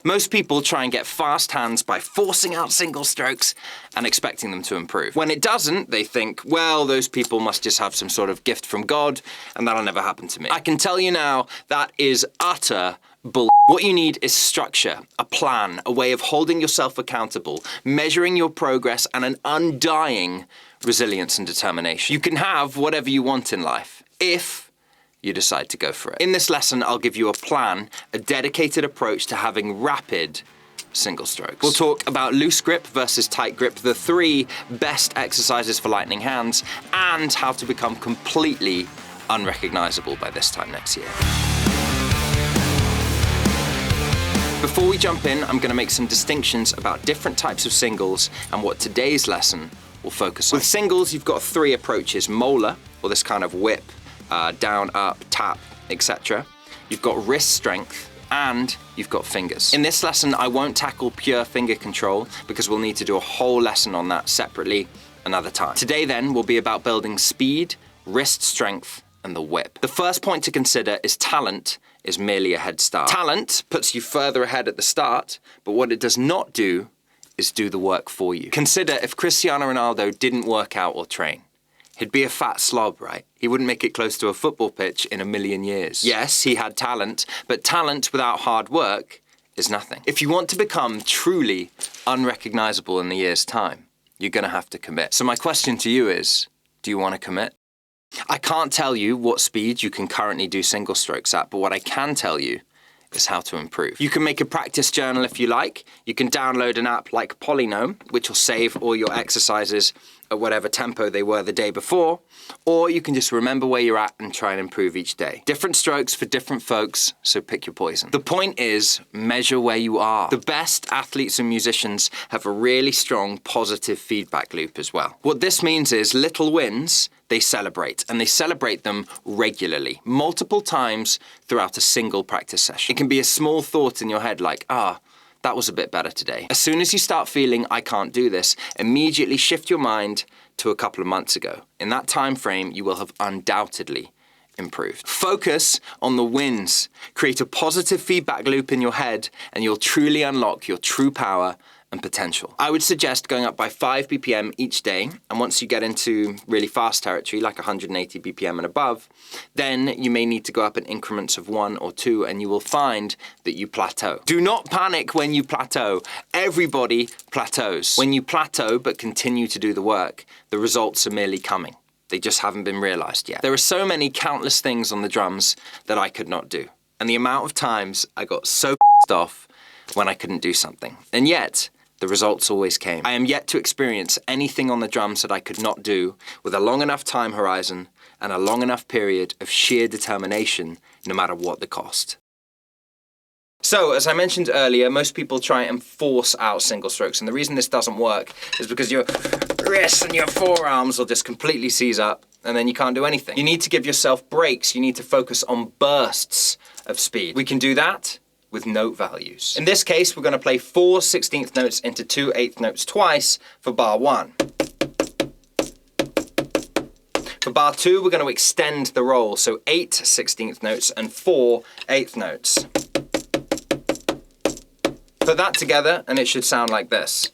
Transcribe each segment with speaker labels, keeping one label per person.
Speaker 1: Most people try and get fast hands by forcing out single strokes and expecting them to improve. When it doesn't, they think, well, those people must just have some sort of gift from God and that'll never happen to me. I can tell you now, that is utter bull. What you need is structure, a plan, a way of holding yourself accountable, measuring your progress, and an undying resilience and determination. You can have whatever you want in life if you decide to go for it. In this lesson, I'll give you a plan, a dedicated approach to having rapid single strokes. We'll talk about loose grip versus tight grip, the 3 best exercises for lightning hands, and how to become completely unrecognizable by this time next year. Before we jump in, I'm gonna make some distinctions about different types of singles and what today's lesson will focus on. With singles, you've got 3 approaches: molar, or this kind of whip, down, up, tap, etc. You've got wrist strength, and you've got fingers. In this lesson, I won't tackle pure finger control because we'll need to do a whole lesson on that separately another time. Today then will be about building speed, wrist strength, and the whip. The first point to consider is talent is merely a head start. Talent puts you further ahead at the start, but what it does not do is do the work for you. Consider if Cristiano Ronaldo didn't work out or train. He'd be a fat slob, right? He wouldn't make it close to a football pitch in a million years. Yes, he had talent, but talent without hard work is nothing. If you want to become truly unrecognizable in a year's time, you're gonna have to commit. So my question to you is, do you wanna commit? I can't tell you what speed you can currently do single strokes at, but what I can tell you is how to improve. You can make a practice journal if you like. You can download an app like Polynome, which will save all your exercises at whatever tempo they were the day before, or you can just remember where you're at and try and improve each day. Different strokes for different folks, so pick your poison. The point is, measure where you are. The best athletes and musicians have a really strong positive feedback loop as well. What this means is little wins, they celebrate, and they celebrate them regularly, multiple times throughout a single practice session. It can be a small thought in your head like, that was a bit better today. As soon as you start feeling, I can't do this, immediately shift your mind to a couple of months ago. In that time frame, you will have undoubtedly improved. Focus on the wins. Create a positive feedback loop in your head, and you'll truly unlock your true power and potential. I would suggest going up by 5 BPM each day, and once you get into really fast territory, like 180 BPM and above, then you may need to go up in increments of 1 or 2, and you will find that you plateau. Do not panic when you plateau. Everybody plateaus. When you plateau but continue to do the work, the results are merely coming. They just haven't been realized yet. There are so many countless things on the drums that I could not do, and the amount of times I got so pissed off when I couldn't do something. And yet, the results always came. I am yet to experience anything on the drums that I could not do with a long enough time horizon and a long enough period of sheer determination, no matter what the cost. So, as I mentioned earlier, most people try and force out single strokes, and the reason this doesn't work is because your wrists and your forearms will just completely seize up, and then you can't do anything. You need to give yourself breaks. You need to focus on bursts of speed. We can do that with note values. In this case, we're going to play 4 16th notes into 2 8th notes twice for bar 1. For bar 2, we're going to extend the roll, so 8 16th notes and 4 8th notes. Put that together and it should sound like this.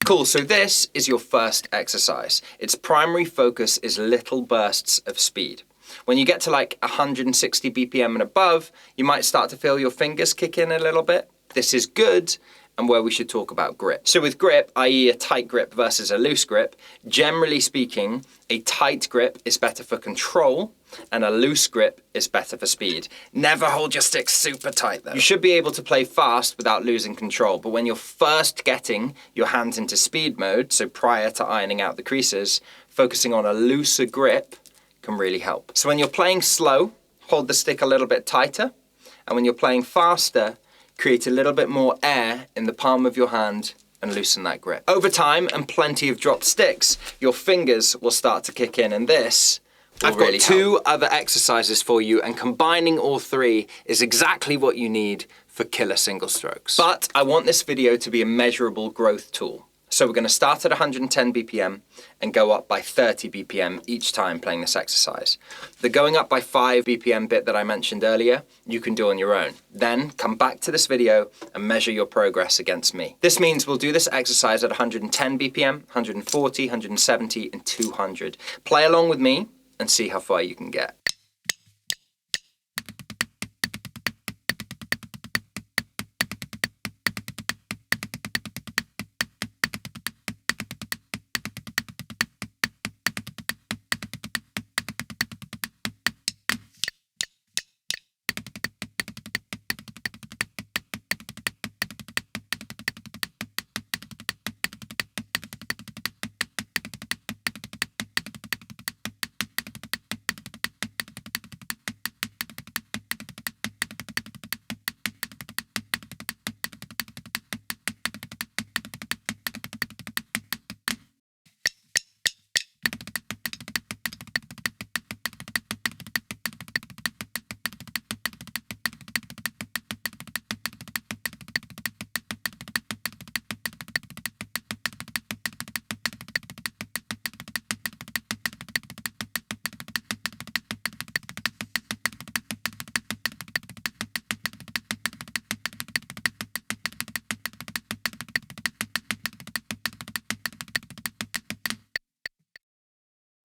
Speaker 1: Cool, so this is your first exercise. Its primary focus is little bursts of speed. When you get to like 160 BPM and above, you might start to feel your fingers kick in a little bit. This is good, and where we should talk about grip. So with grip, i.e. a tight grip versus a loose grip, generally speaking, a tight grip is better for control, and a loose grip is better for speed. Never hold your stick super tight though. You should be able to play fast without losing control, but when you're first getting your hands into speed mode, so prior to ironing out the creases, focusing on a looser grip can really help. So when you're playing slow, hold the stick a little bit tighter, and when you're playing faster, create a little bit more air in the palm of your hand and loosen that grip. Over time and plenty of dropped sticks, your fingers will start to kick in, and this I've got two other exercises for you, and combining all three is exactly what you need for killer single strokes. But I want this video to be a measurable growth tool. So we're going to start at 110 BPM and go up by 30 BPM each time playing this exercise. The going up by 5 BPM bit that I mentioned earlier, you can do on your own. Then come back to this video and measure your progress against me. This means we'll do this exercise at 110 BPM, 140, 170, and 200. Play along with me and see how far you can get.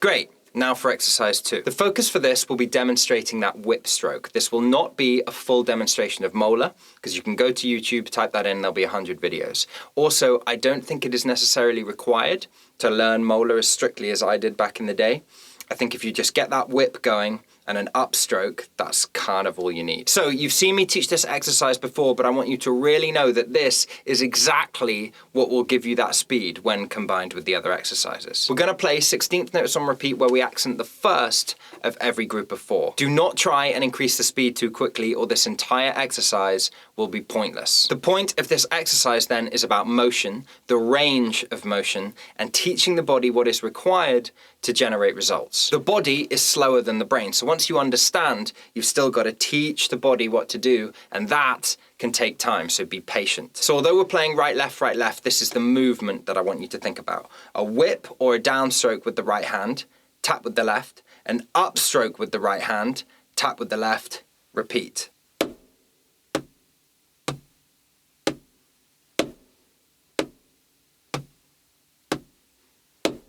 Speaker 1: Great. Now for exercise 2. The focus for this will be demonstrating that whip stroke. This will not be a full demonstration of molar, because you can go to YouTube, type that in, there'll be 100 videos. Also, I don't think it is necessarily required to learn molar as strictly as I did back in the day. I think if you just get that whip going and an upstroke, that's kind of all you need. So you've seen me teach this exercise before, but I want you to really know that this is exactly what will give you that speed when combined with the other exercises. We're gonna play 16th notes on repeat where we accent the first of every group of 4. Do not try and increase the speed too quickly or this entire exercise will be pointless. The point of this exercise then is about motion, the range of motion, and teaching the body what is required to generate results. The body is slower than the brain, so once you understand, you've still got to teach the body what to do, and that can take time, so be patient. So although we're playing right, left, this is the movement that I want you to think about. A whip or a downstroke with the right hand, tap with the left, an upstroke with the right hand, tap with the left, repeat.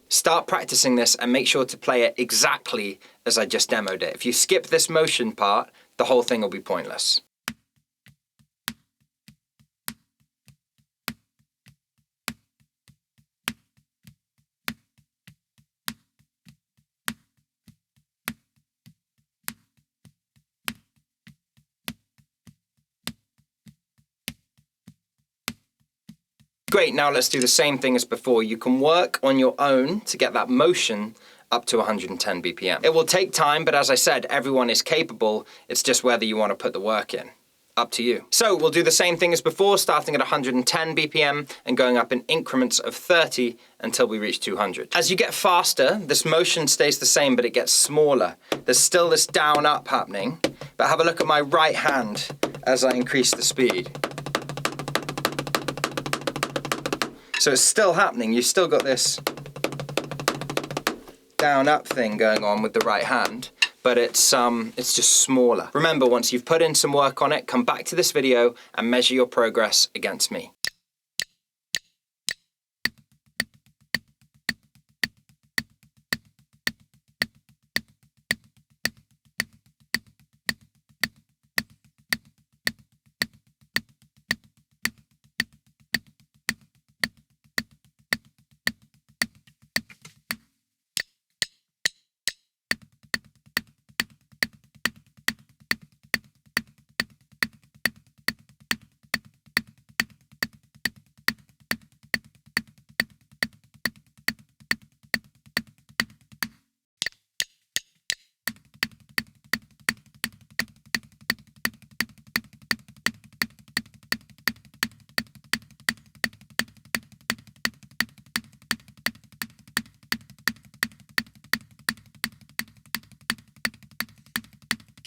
Speaker 1: Start practicing this and make sure to play it exactly as I just demoed it. If you skip this motion part, the whole thing will be pointless. Great, now let's do the same thing as before. You can work on your own to get that motion up to 110 BPM. It will take time, but as I said, everyone is capable. It's just whether you want to put the work in. Up to you. So we'll do the same thing as before, starting at 110 BPM and going up in increments of 30 until we reach 200. As you get faster, this motion stays the same, but it gets smaller. There's still this down up happening, but have a look at my right hand as I increase the speed. So it's still happening. You've still got this down up thing going on with the right hand, but it's just smaller. Remember, once you've put in some work on it, come back to this video and measure your progress against me.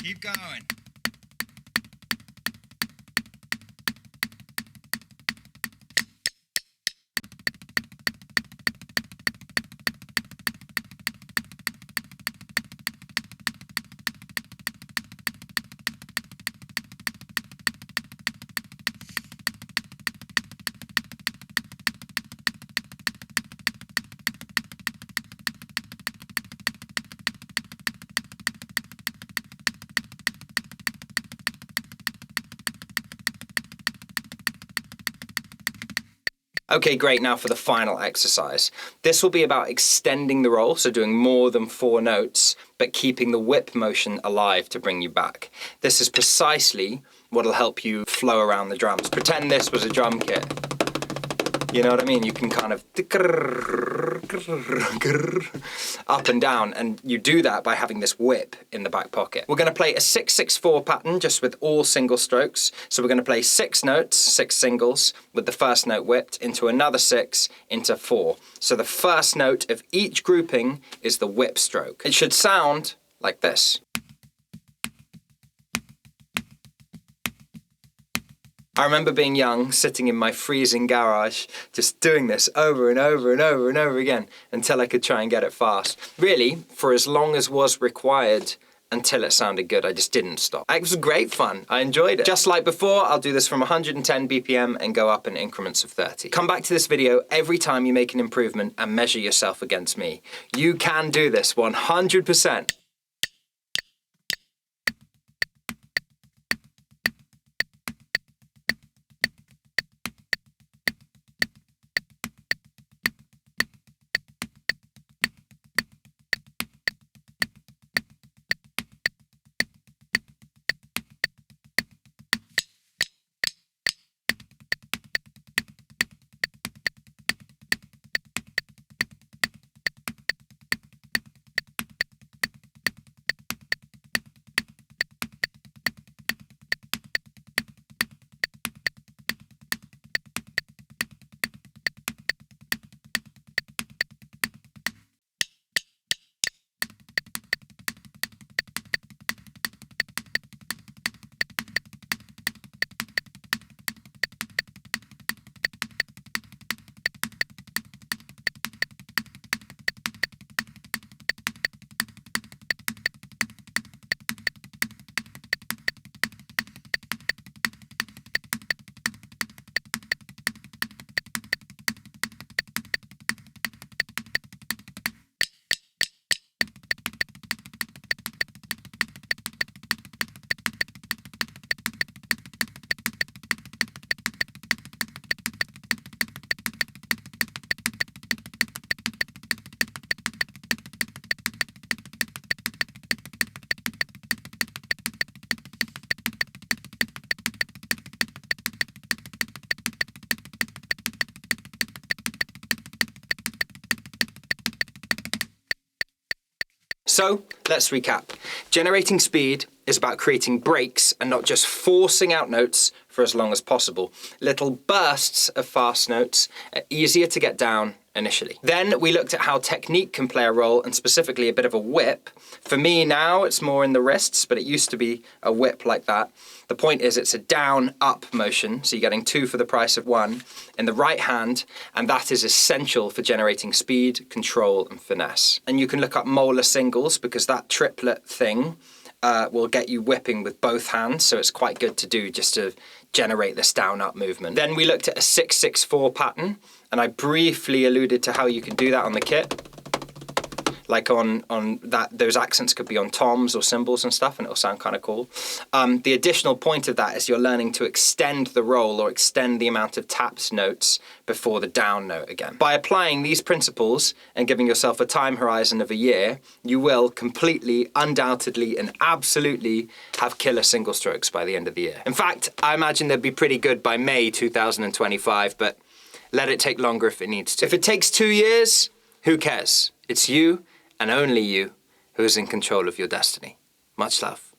Speaker 1: Keep going. Okay, great. Now for the final exercise. This will be about extending the roll, so doing more than 4 notes, but keeping the whip motion alive to bring you back. This is precisely what'll help you flow around the drums. Pretend this was a drum kit. You know what I mean? You can kind of up and down, and you do that by having this whip in the back pocket. We're going to play a 6-6-4 pattern just with all single strokes. So we're going to play 6 notes, 6 singles, with the first note whipped into another 6 into 4. So the first note of each grouping is the whip stroke. It should sound like this. I remember being young, sitting in my freezing garage, just doing this over and over and over and over again until I could try and get it fast. Really, for as long as was required until it sounded good, I just didn't stop. It was great fun, I enjoyed it. Just like before, I'll do this from 110 BPM and go up in increments of 30. Come back to this video every time you make an improvement and measure yourself against me. You can do this 100%. So let's recap. Generating speed is about creating breaks and not just forcing out notes for as long as possible. Little bursts of fast notes are easier to get down initially. Then we looked at how technique can play a role, and specifically a bit of a whip. For me now, it's more in the wrists, but it used to be a whip like that. The point is it's a down-up motion, so you're getting 2 for the price of 1 in the right hand, and that is essential for generating speed, control, and finesse. And you can look up molar singles, because that triplet thing will get you whipping with both hands, so it's quite good to do just to generate this down-up movement. Then we looked at a 6-6-4 pattern, and I briefly alluded to how you can do that on the kit. Like on that, those accents could be on toms or cymbals and stuff, and it'll sound kind of cool. The additional point of that is you're learning to extend the roll or extend the amount of tapped notes before the down note again. By applying these principles and giving yourself a time horizon of a year, you will completely, undoubtedly, and absolutely have killer single strokes by the end of the year. In fact, I imagine they'd be pretty good by May 2025, but let it take longer if it needs to. If it takes 2 years, who cares? It's you and only you who is in control of your destiny. Much love.